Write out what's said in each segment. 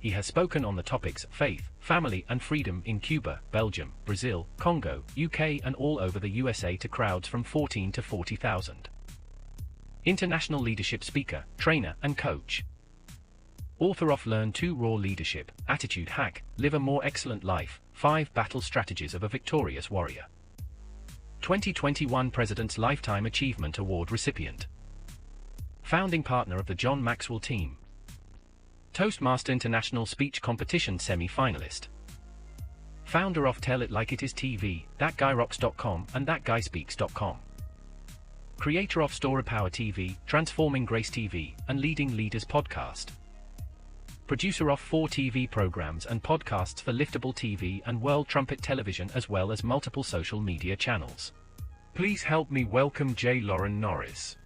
He has spoken on the topics faith, family and freedom in Cuba, Belgium, Brazil, Congo, UK and all over the USA to crowds from 14 to 40,000. International leadership speaker, trainer and coach. Author of Learn to Raw Leadership, Attitude Hack, Live a More Excellent Life, 5 Battle Strategies of a Victorious Warrior. 2021 President's Lifetime Achievement Award recipient. Founding partner of the John Maxwell team. Toastmaster International Speech Competition semi-finalist. Founder of Tell It Like It Is TV, ThatGuyRocks.com and ThatGuySpeaks.com. Creator of Story Power TV, Transforming Grace TV, and Leading Leaders Podcast. Producer of 4 TV programs and podcasts for Liftable TV and World Trumpet Television as well as multiple social media channels. Please help me welcome J Loren Norris.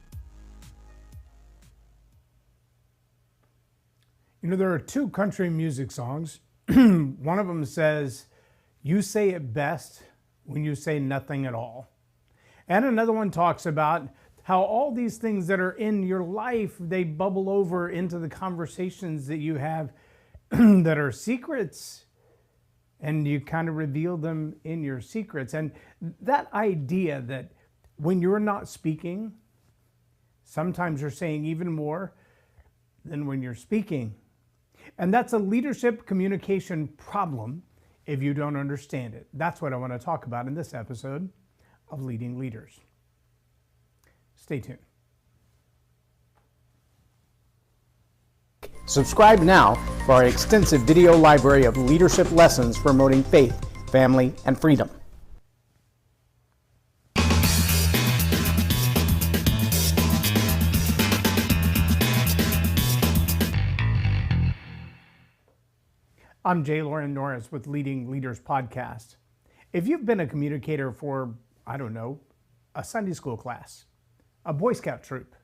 You know, there are 2 country music songs. One of them says, "You say it best when you say nothing at all." And another one talks about how all these things that are in your life, they bubble over into the conversations that you have that are secrets. And you kind of reveal them in your secrets. And that idea that when you're not speaking, sometimes you're saying even more than when you're speaking. And that's a leadership communication problem if you don't understand it. That's what I want to talk about in this episode of Leading Leaders. Stay tuned. Subscribe now for our extensive video library of leadership lessons promoting faith, family, and freedom. I'm J Loren Norris with Leading Leaders Podcast. If you've been a communicator for, I don't know, a Sunday school class, a Boy Scout troop,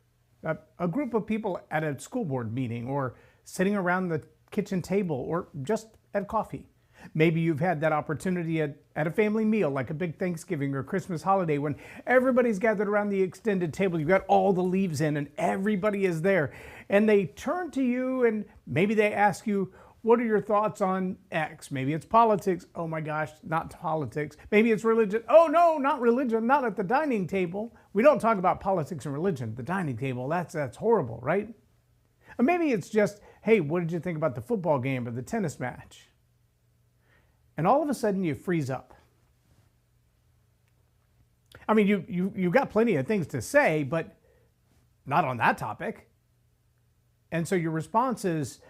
a group of people at a school board meeting, or sitting around the kitchen table, or just at coffee. Maybe you've had that opportunity at a family meal, like a big Thanksgiving or Christmas holiday, when everybody's gathered around the extended table. You've got all the leaves in and everybody is there. And they turn to you and maybe they ask you, "What are your thoughts on X?" Maybe it's politics. Oh my gosh, not politics. Maybe it's religion. Oh no, not religion, not at the dining table. We don't talk about politics and religion at the dining table. That's horrible, right? Or maybe it's just, "Hey, what did you think about the football game or the tennis match?" And all of a sudden you freeze up. I mean, you've got plenty of things to say, but not on that topic. And so your response is,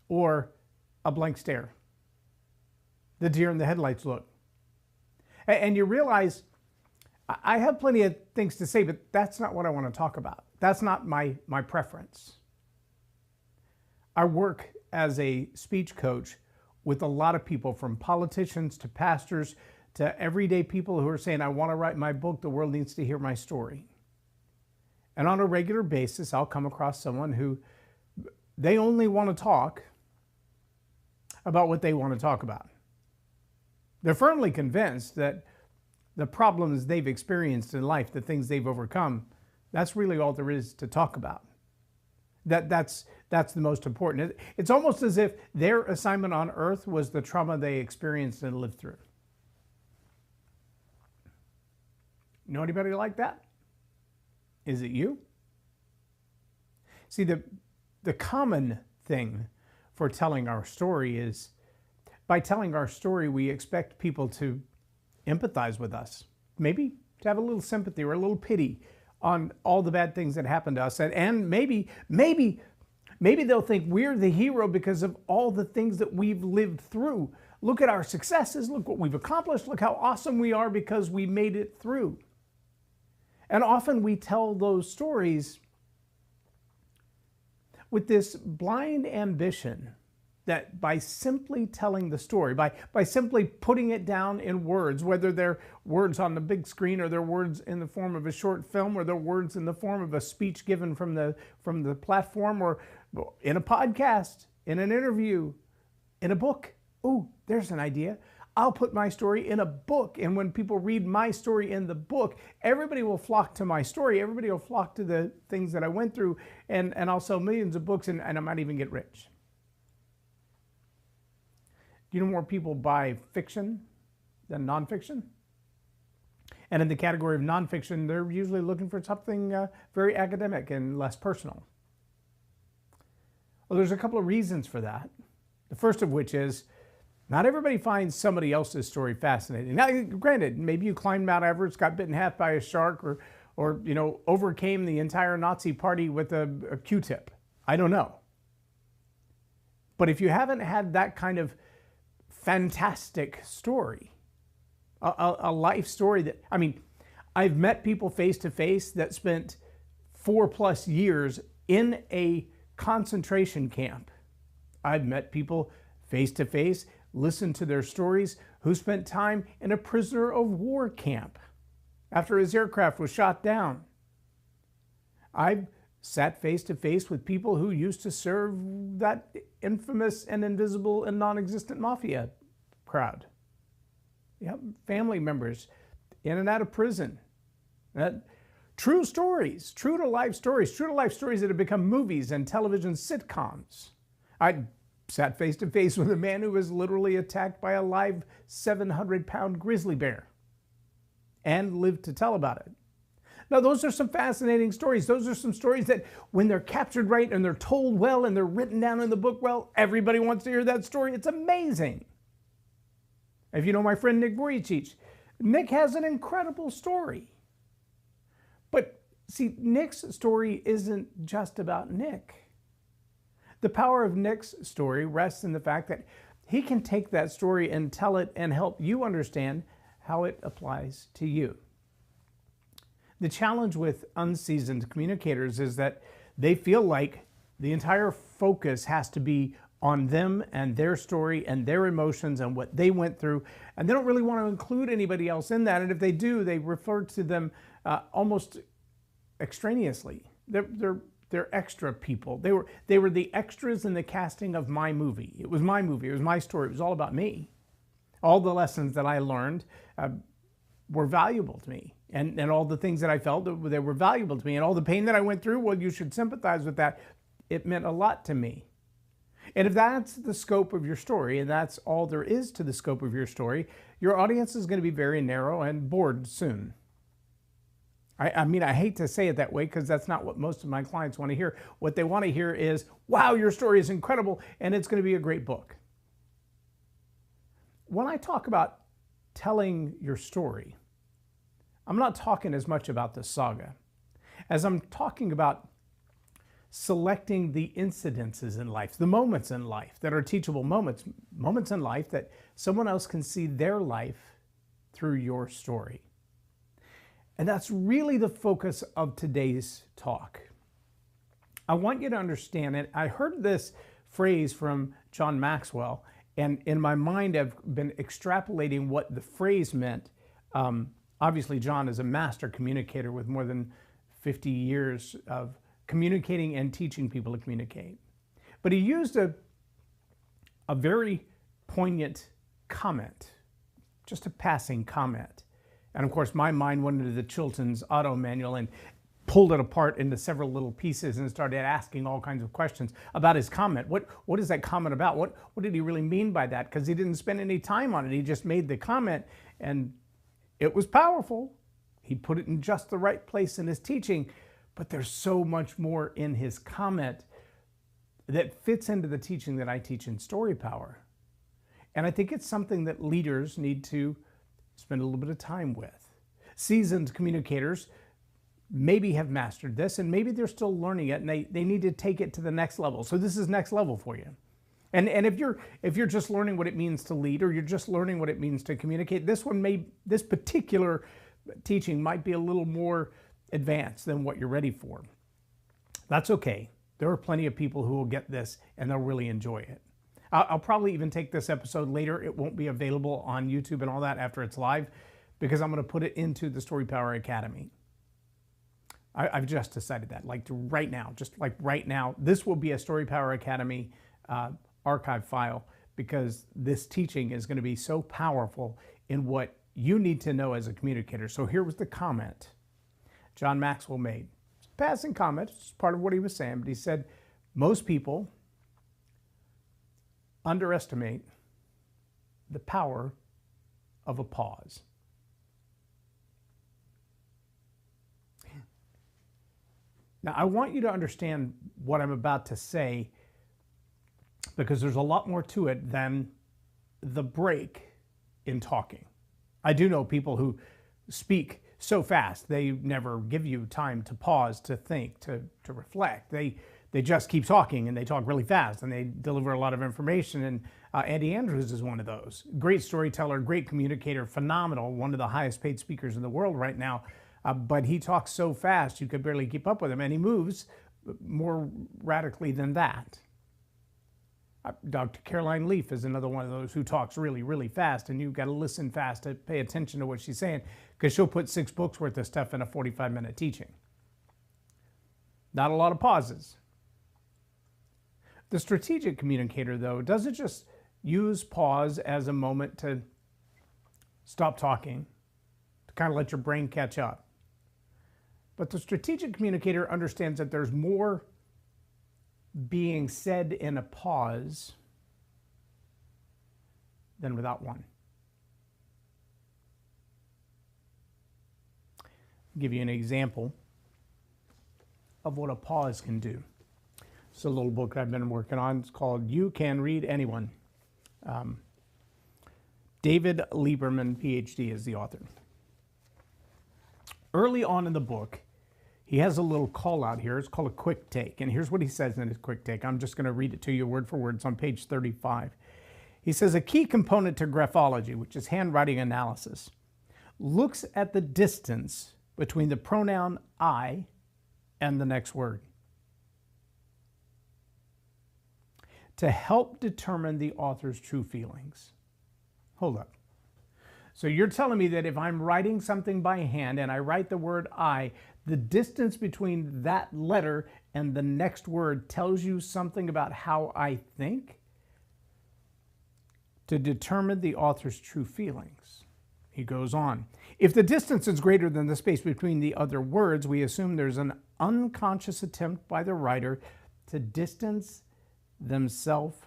or a blank stare. The deer in the headlights look. And you realize, I have plenty of things to say, but that's not what I want to talk about. That's not my preference. I work as a speech coach with a lot of people, from politicians to pastors to everyday people who are saying, "I want to write my book. The world needs to hear my story." And on a regular basis, I'll come across someone who they only want to talk about what they want to talk about. They're firmly convinced that the problems they've experienced in life, the things they've overcome, that's really all there is to talk about. That's the most important. It's almost as if their assignment on earth was the trauma they experienced and lived through. Know anybody like that? Is it you? See, the common thing for telling our story is, by telling our story, we expect people to empathize with us. Maybe to have a little sympathy or a little pity on all the bad things that happened to us. And maybe they'll think we're the hero because of all the things that we've lived through. Look at our successes. Look what we've accomplished. Look how awesome we are because we made it through. And often we tell those stories with this blind ambition that by simply telling the story, by simply putting it down in words, whether they're words on the big screen or they're words in the form of a short film or they're words in the form of a speech given from the platform or in a podcast, in an interview, in a book. Ooh, there's an idea. I'll put my story in a book. And when people read my story in the book, everybody will flock to my story. Everybody will flock to the things that I went through, and I'll sell millions of books, and I might even get rich. Do you know more people buy fiction than nonfiction? And in the category of nonfiction, they're usually looking for something very academic and less personal. Well, there's a couple of reasons for that. The first of which is, not everybody finds somebody else's story fascinating. Now, granted, maybe you climbed Mount Everest, got bitten in half by a shark, or overcame the entire Nazi party with a Q-tip. I don't know. But if you haven't had that kind of fantastic story, a life story that, I've met people face to face that spent 4+ years in a concentration camp. I've met people face to face, listened to their stories, who spent time in a prisoner of war camp after his aircraft was shot down. I've sat face to face with people who used to serve that infamous and invisible and non-existent mafia crowd. Yep, family members in and out of prison. True stories, true to life stories that have become movies and television sitcoms. I sat face to face with a man who was literally attacked by a live 700-pound grizzly bear and lived to tell about it. Now, those are some fascinating stories. Those are some stories that when they're captured right and they're told well and they're written down in the book well, everybody wants to hear that story. It's amazing. If you know my friend Nick Vujicic, Nick has an incredible story. But see, Nick's story isn't just about Nick. The power of Nick's story rests in the fact that he can take that story and tell it and help you understand how it applies to you. The challenge with unseasoned communicators is that they feel like the entire focus has to be on them and their story and their emotions and what they went through, and they don't really want to include anybody else in that. And if they do, they refer to them almost extraneously. They're extra people. They were the extras in the casting of my movie. It was my movie. It was my story. It was all about me. All the lessons that I learned were valuable to me. And all the things that I felt, they were valuable to me. And all the pain that I went through, well, you should sympathize with that. It meant a lot to me. And if that's the scope of your story, and that's all there is to the scope of your story, your audience is going to be very narrow and bored soon. I hate to say it that way because that's not what most of my clients want to hear. What they want to hear is, wow, your story is incredible and it's going to be a great book. When I talk about telling your story, I'm not talking as much about the saga as I'm talking about selecting the incidences in life, the moments in life that are teachable moments in life that someone else can see their life through your story. And that's really the focus of today's talk. I want you to understand it. I heard this phrase from John Maxwell, and in my mind I've been extrapolating what the phrase meant. Obviously, John is a master communicator with more than 50 years of communicating and teaching people to communicate. But he used a very poignant comment, just a passing comment. And of course, my mind went into the Chilton's Auto Manual and pulled it apart into several little pieces and started asking all kinds of questions about his comment. What is that comment about? What did he really mean by that? Because he didn't spend any time on it. He just made the comment, and it was powerful. He put it in just the right place in his teaching, but there's so much more in his comment that fits into the teaching that I teach in Story Power. And I think it's something that leaders need to spend a little bit of time with. Seasoned communicators maybe have mastered this, and maybe they're still learning it, and they need to take it to the next level. So this is next level for you. And if you're just learning what it means to lead, or you're just learning what it means to communicate, this particular teaching might be a little more advanced than what you're ready for. That's okay. There are plenty of people who will get this and they'll really enjoy it. I'll probably even take this episode later. It won't be available on YouTube and all that after it's live, because I'm going to put it into the Story Power Academy. I've just decided that, right now, this will be a Story Power Academy archive file, because this teaching is going to be so powerful in what you need to know as a communicator. So here was the comment John Maxwell made. It's a passing comment, it's part of what he was saying, but he said, most people underestimate the power of a pause. Now, I want you to understand what I'm about to say, because there's a lot more to it than the break in talking. I do know people who speak so fast, they never give you time to pause, to think, to reflect. They just keep talking, and they talk really fast, and they deliver a lot of information. And Andy Andrews is one of those. Great storyteller, great communicator, phenomenal, one of the highest paid speakers in the world right now. But he talks so fast, you could barely keep up with him, and he moves more radically than that. Dr. Caroline Leaf is another one of those who talks really, really fast, and you've got to listen fast to pay attention to what she's saying, because she'll put 6 books worth of stuff in a 45-minute teaching. Not a lot of pauses. The strategic communicator, though, doesn't just use pause as a moment to stop talking, to kind of let your brain catch up. But the strategic communicator understands that there's more being said in a pause than without one. I'll give you an example of what a pause can do. It's a little book I've been working on. It's called You Can Read Anyone. David Lieberman, PhD, is the author. Early on in the book, he has a little call out here. It's called a quick take. And here's what he says in his quick take. I'm just going to read it to you word for word. It's on page 35. He says, a key component to graphology, which is handwriting analysis, looks at the distance between the pronoun I and the next word to help determine the author's true feelings. Hold up. So you're telling me that if I'm writing something by hand and I write the word I, the distance between that letter and the next word tells you something about how I think? To determine the author's true feelings. He goes on. If the distance is greater than the space between the other words, we assume there's an unconscious attempt by the writer to distance themselves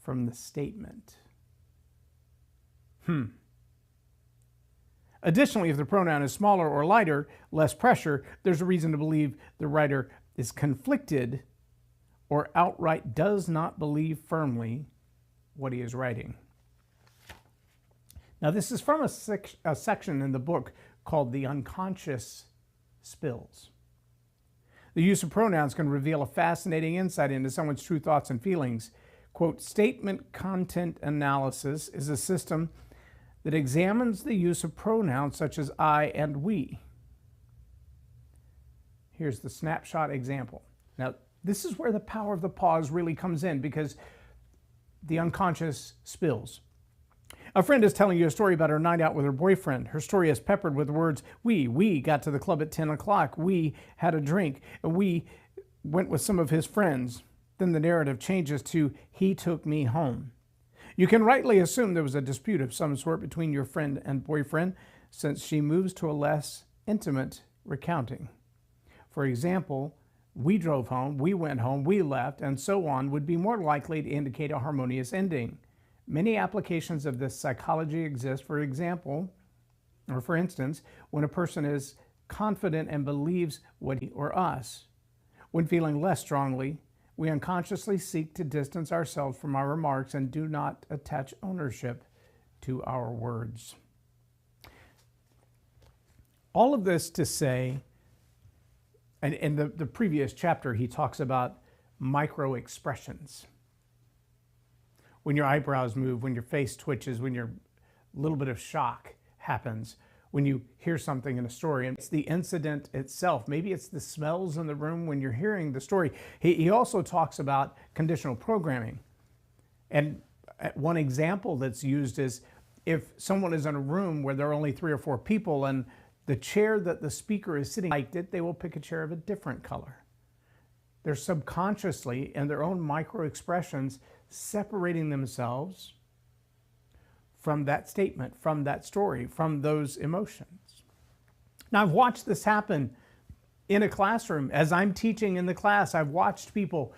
from the statement. Additionally, if the pronoun is smaller or lighter, less pressure, there's a reason to believe the writer is conflicted or outright does not believe firmly what he is writing. Now, this is from a section in the book called The Unconscious Spills. The use of pronouns can reveal a fascinating insight into someone's true thoughts and feelings. Quote, statement content analysis is a system that examines the use of pronouns such as I and we. Here's the snapshot example. Now, this is where the power of the pause really comes in, because the unconscious spills. A friend is telling you a story about her night out with her boyfriend. Her story is peppered with the words, we got to the club at 10 o'clock, we had a drink, we went with some of his friends. Then the narrative changes to, he took me home. You can rightly assume there was a dispute of some sort between your friend and boyfriend, since she moves to a less intimate recounting. For example, we drove home, we went home, we left, and so on would be more likely to indicate a harmonious ending. Many applications of this psychology exist, for example, or for instance, when a person is confident and believes what he or us. When feeling less strongly, we unconsciously seek to distance ourselves from our remarks and do not attach ownership to our words. All of this to say, and in the previous chapter, he talks about micro expressions. When your eyebrows move, when your face twitches, when a little bit of shock happens, when you hear something in a story, and it's the incident itself. Maybe it's the smells in the room when you're hearing the story. He also talks about conditional programming. And one example that's used is if someone is in a room where there are only 3 or 4 people and the chair that the speaker is sitting liked it, they will pick a chair of a different color. They're subconsciously, in their own micro expressions, separating themselves from that statement, from that story, from those emotions. Now, I've watched this happen in a classroom. As I'm teaching in the class, I've watched people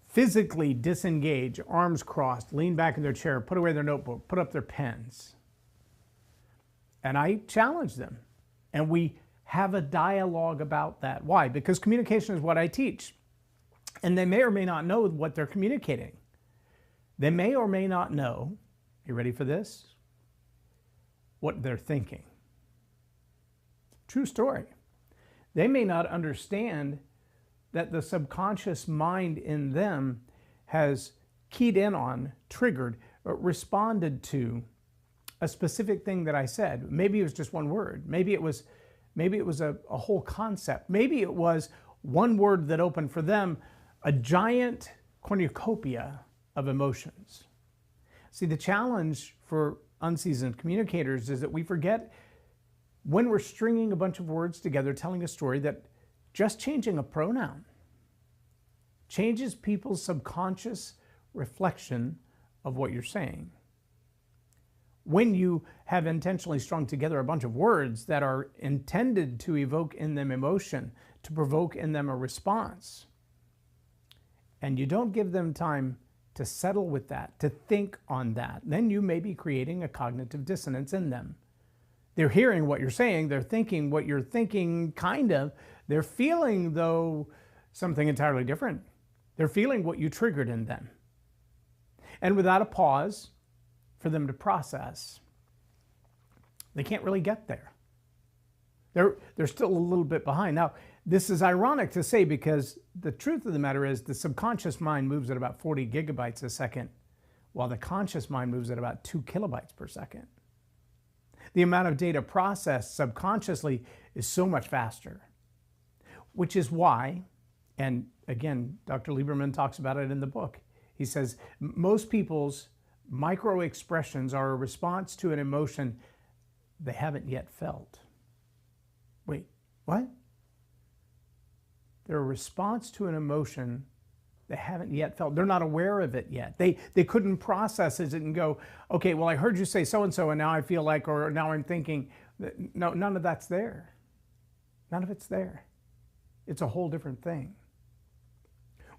physically disengage, arms crossed, lean back in their chair, put away their notebook, put up their pens. And I challenge them. And we have a dialogue about that. Why? Because communication is what I teach. And they may or may not know what they're communicating. They may or may not know, you ready for this? What they're thinking. True story. They may not understand that the subconscious mind in them has keyed in on, triggered, or responded to a specific thing that I said. Maybe it was just one word. Maybe it was a whole concept. Maybe it was one word that opened for them a giant cornucopia of emotions. See, the challenge for unseasoned communicators is that we forget when we're stringing a bunch of words together, telling a story, that just changing a pronoun changes people's subconscious reflection of what you're saying. When you have intentionally strung together a bunch of words that are intended to evoke in them emotion, to provoke in them a response, and you don't give them time to settle with that, to think on that, then you may be creating a cognitive dissonance in them. They're hearing what you're saying, they're thinking what you're thinking, kind of. They're feeling, though, something entirely different. They're feeling what you triggered in them. And without a pause for them to process, they can't really get there. They're still a little bit behind. Now, this is ironic to say because the truth of the matter is the subconscious mind moves at about 40 gigabytes a second, while the conscious mind moves at about 2 kilobytes per second. The amount of data processed subconsciously is so much faster, which is why, and again, Dr. Lieberman talks about it in the book. He says most people's micro expressions are a response to an emotion they haven't yet felt. Wait, what? They're a response to an emotion they haven't yet felt. They're not aware of it yet. They couldn't process it and go, okay, well, I heard you say so-and-so, and now I feel like, or now I'm thinking. No, none of that's there. None of it's there. It's a whole different thing.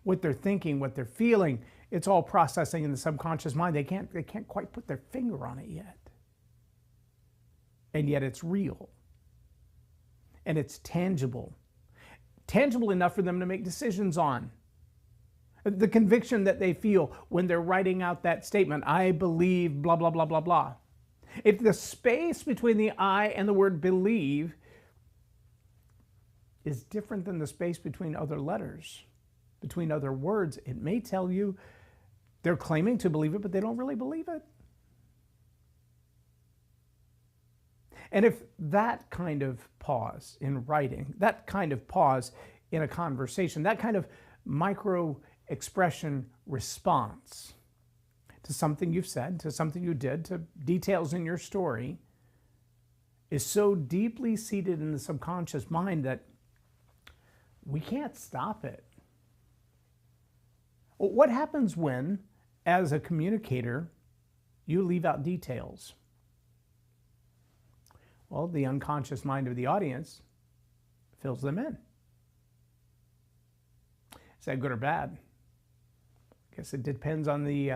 What they're thinking, what they're feeling, it's all processing in the subconscious mind. They can't quite put their finger on it yet. And yet it's real. And it's tangible. Tangible enough for them to make decisions on. The conviction that they feel when they're writing out that statement, I believe, blah, blah, blah, blah, blah. If the space between the I and the word believe is different than the space between other letters, between other words, it may tell you they're claiming to believe it, but they don't really believe it. And if that kind of pause in writing, that kind of pause in a conversation, that kind of micro expression response to something you've said, to something you did, to details in your story, is so deeply seated in the subconscious mind that we can't stop it. What happens when, as a communicator, you leave out details? Well, the unconscious mind of the audience fills them in. Is that good or bad? I guess it depends on the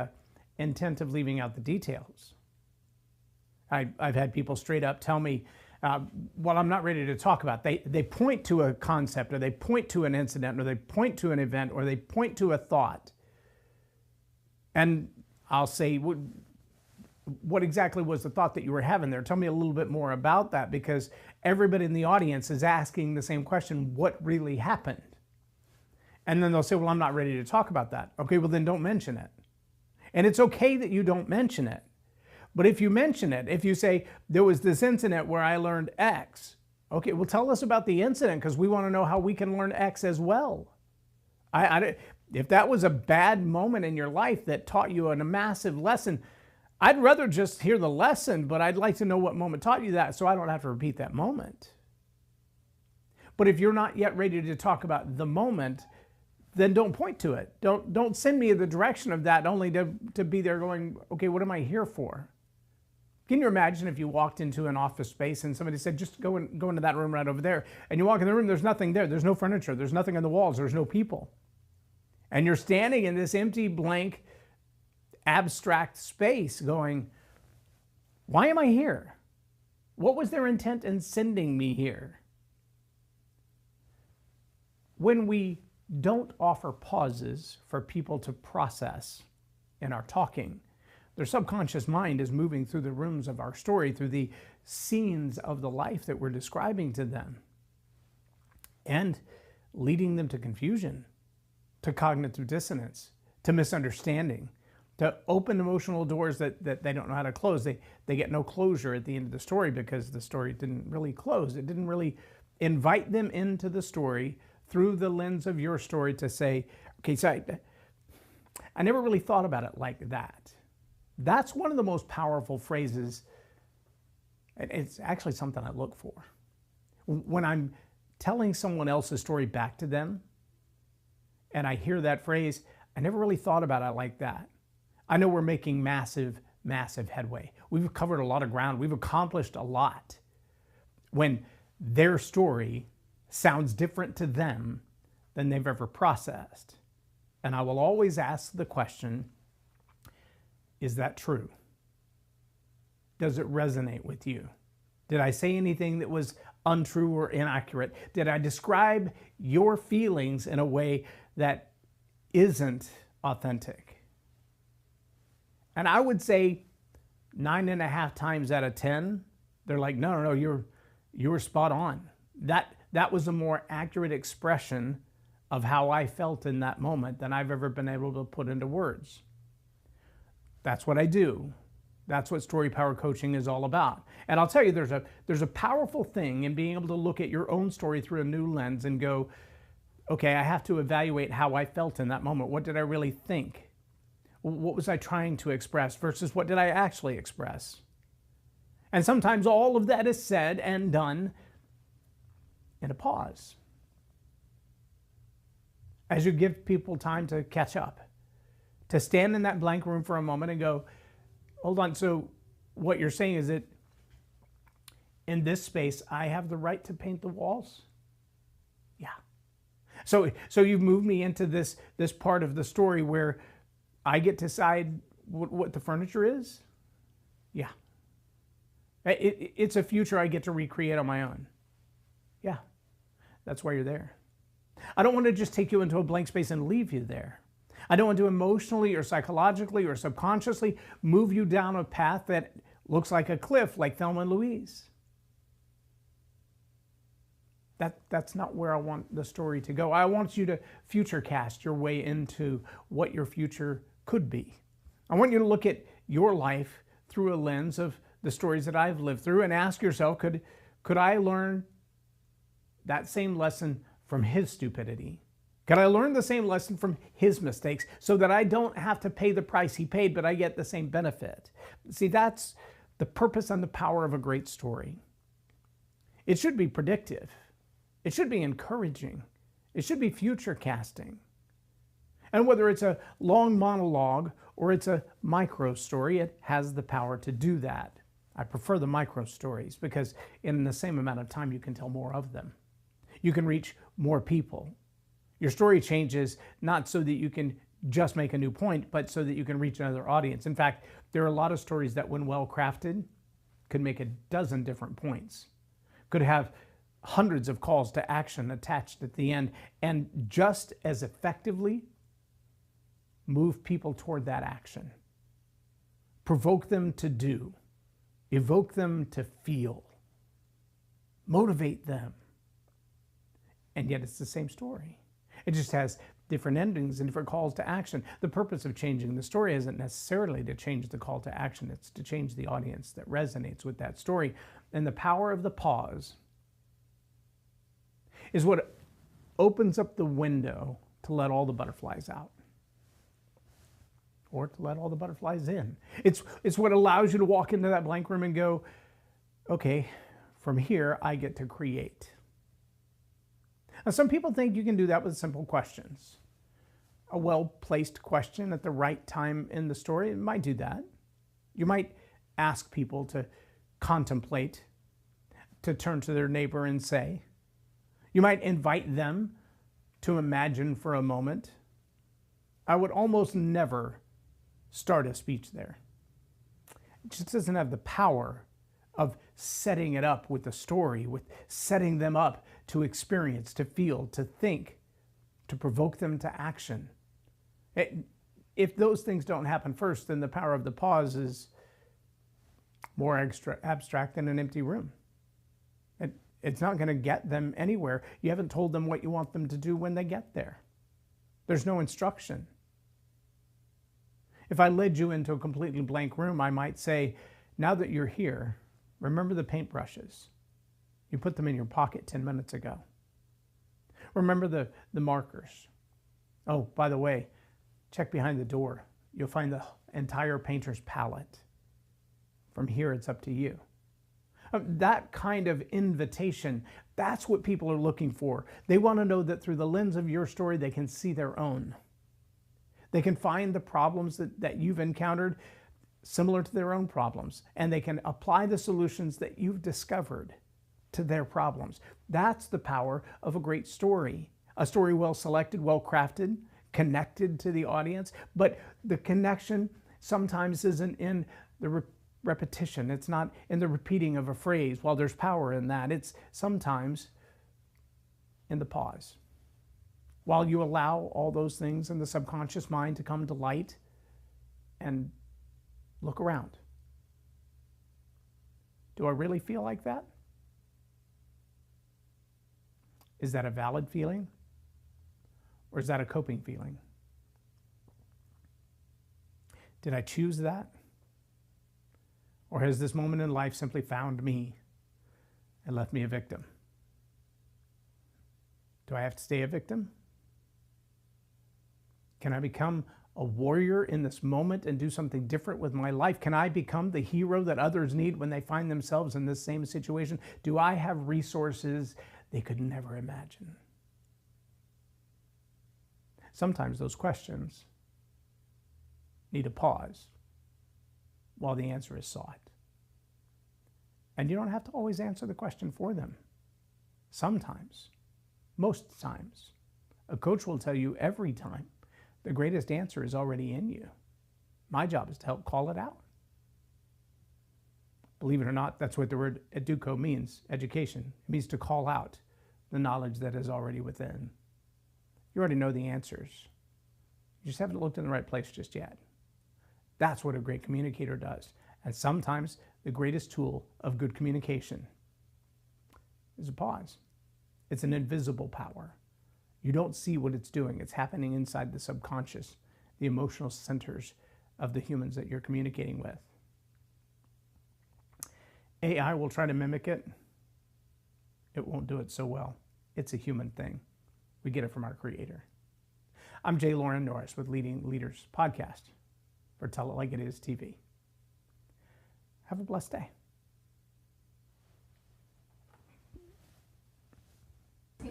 intent of leaving out the details. I've had people straight up tell me, well, I'm not ready to talk about. They point to a concept, or they point to an incident, or they point to an event, or they point to a thought. And I'll say, what exactly was the thought that you were having there? Tell me a little bit more about that, because everybody in the audience is asking the same question, what really happened? And then they'll say, well, I'm not ready to talk about that. Okay, well then don't mention it. And it's okay that you don't mention it. But if you mention it, if you say, there was this incident where I learned X, okay, well tell us about the incident, because we want to know how we can learn X as well. If that was a bad moment in your life that taught you a massive lesson, I'd rather just hear the lesson, but I'd like to know what moment taught you that so I don't have to repeat that moment. But if you're not yet ready to talk about the moment, then don't point to it. Don't send me in the direction of that only to be there going, okay, what am I here for? Can you imagine if you walked into an office space and somebody said, just go into that room right over there, and you walk in the room, there's nothing there, there's no furniture, there's nothing on the walls, there's no people. And you're standing in this empty, blank, abstract space going, why am I here? What was their intent in sending me here? When we don't offer pauses for people to process in our talking, their subconscious mind is moving through the rooms of our story, through the scenes of the life that we're describing to them, and leading them to confusion, to cognitive dissonance, to misunderstanding, to open emotional doors that they don't know how to close. They get no closure at the end of the story because the story didn't really close. It didn't really invite them into the story through the lens of your story to say, okay, so I never really thought about it like that. That's one of the most powerful phrases. It's actually something I look for. When I'm telling someone else's story back to them, and I hear that phrase, I never really thought about it like that. I know we're making massive, massive headway. We've covered a lot of ground. We've accomplished a lot. When their story sounds different to them than they've ever processed. And I will always ask the question, is that true? Does it resonate with you? Did I say anything that was untrue or inaccurate? Did I describe your feelings in a way that isn't authentic? And I would say 9.5 times out of 10, they're like, no, you were spot on. That was a more accurate expression of how I felt in that moment than I've ever been able to put into words. That's what I do. That's what story power coaching is all about. And I'll tell you, there's a powerful thing in being able to look at your own story through a new lens and go, okay, I have to evaluate how I felt in that moment. What did I really think? What was I trying to express versus what did I actually express? And sometimes all of that is said and done in a pause, as you give people time to catch up, to stand in that blank room for a moment and go, hold on, so what you're saying is that in this space, I have the right to paint the walls? Yeah. So you've moved me into this part of the story where I get to decide what the furniture is? Yeah. It's a future I get to recreate on my own. Yeah. That's why you're there. I don't want to just take you into a blank space and leave you there. I don't want to emotionally or psychologically or subconsciously move you down a path that looks like a cliff, like Thelma and Louise. That's not where I want the story to go. I want you to future cast your way into what your future could be. I want you to look at your life through a lens of the stories that I've lived through and ask yourself, could I learn that same lesson from his stupidity? Could I learn the same lesson from his mistakes so that I don't have to pay the price he paid, but I get the same benefit? See, that's the purpose and the power of a great story. It should be predictive. It should be encouraging. It should be future casting. And whether it's a long monologue or it's a micro story, it has the power to do that. I prefer the micro stories because in the same amount of time, you can tell more of them. You can reach more people. Your story changes not so that you can just make a new point, but so that you can reach another audience. In fact, there are a lot of stories that, when well crafted, could make a dozen different points, could have hundreds of calls to action attached at the end, and just as effectively move people toward that action, provoke them to do, evoke them to feel, motivate them. And yet it's the same story. It just has different endings and different calls to action. The purpose of changing the story isn't necessarily to change the call to action. It's to change the audience that resonates with that story. And the power of the pause is what opens up the window to let all the butterflies out, or to let all the butterflies in. It's what allows you to walk into that blank room and go, okay, from here I get to create. Now, some people think you can do that with simple questions. a well-placed question at the right time in the story, it might do that. You might ask people to contemplate, to turn to their neighbor and say. You might invite them to imagine for a moment. I would almost never start a speech there. It just doesn't have the power of setting it up with the story, with setting them up to experience, to feel, to think, to provoke them to action. If those things don't happen first, then the power of the pause is more abstract than an empty room. It's not going to get them anywhere. You haven't told them what you want them to do when they get there. There's no instruction. If I led you into a completely blank room, I might say, now that you're here, remember the paintbrushes. You put them in your pocket 10 minutes ago. Remember the markers. Oh, by the way, check behind the door. You'll find the entire painter's palette. From here, it's up to you. That kind of invitation, that's what people are looking for. They want to know that through the lens of your story, they can see their own. They can find the problems that you've encountered similar to their own problems, and they can apply the solutions that you've discovered to their problems. That's the power of a great story. A story well selected, well crafted, connected to the audience, but the connection sometimes isn't in the repetition. It's not in the repeating of a phrase. While there's power in that, it's sometimes in the pause. While you allow all those things in the subconscious mind to come to light and look around. Do I really feel like that? Is that a valid feeling? Or is that a coping feeling? Did I choose that? Or has this moment in life simply found me and left me a victim? Do I have to stay a victim? Can I become a warrior in this moment and do something different with my life? Can I become the hero that others need when they find themselves in this same situation? Do I have resources they could never imagine? Sometimes those questions need a pause while the answer is sought. And you don't have to always answer the question for them. Sometimes, most times, a coach will tell you every time the greatest answer is already in you. My job is to help call it out. Believe it or not, that's what the word educo means, education. It means to call out the knowledge that is already within. You already know the answers. You just haven't looked in the right place just yet. That's what a great communicator does. And sometimes the greatest tool of good communication is a pause. It's an invisible power. You don't see what it's doing. It's happening inside the subconscious, the emotional centers of the humans that you're communicating with. AI will try to mimic it. It won't do it so well. It's a human thing. We get it from our creator. I'm J Loren Norris with Leading Leaders Podcast for Tell It Like It Is TV. Have a blessed day.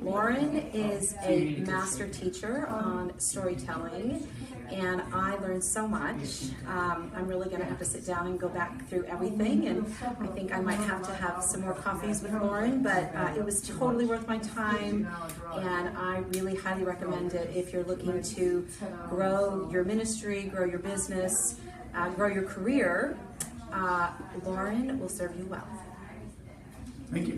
Lauren is a master teacher on storytelling, and I learned so much. I'm really going to have to sit down and go back through everything, and I think I might have to have some more coffees with Lauren, but it was totally worth my time, and I really highly recommend it if you're looking to grow your ministry, grow your business, grow your career. Lauren will serve you well. Thank you.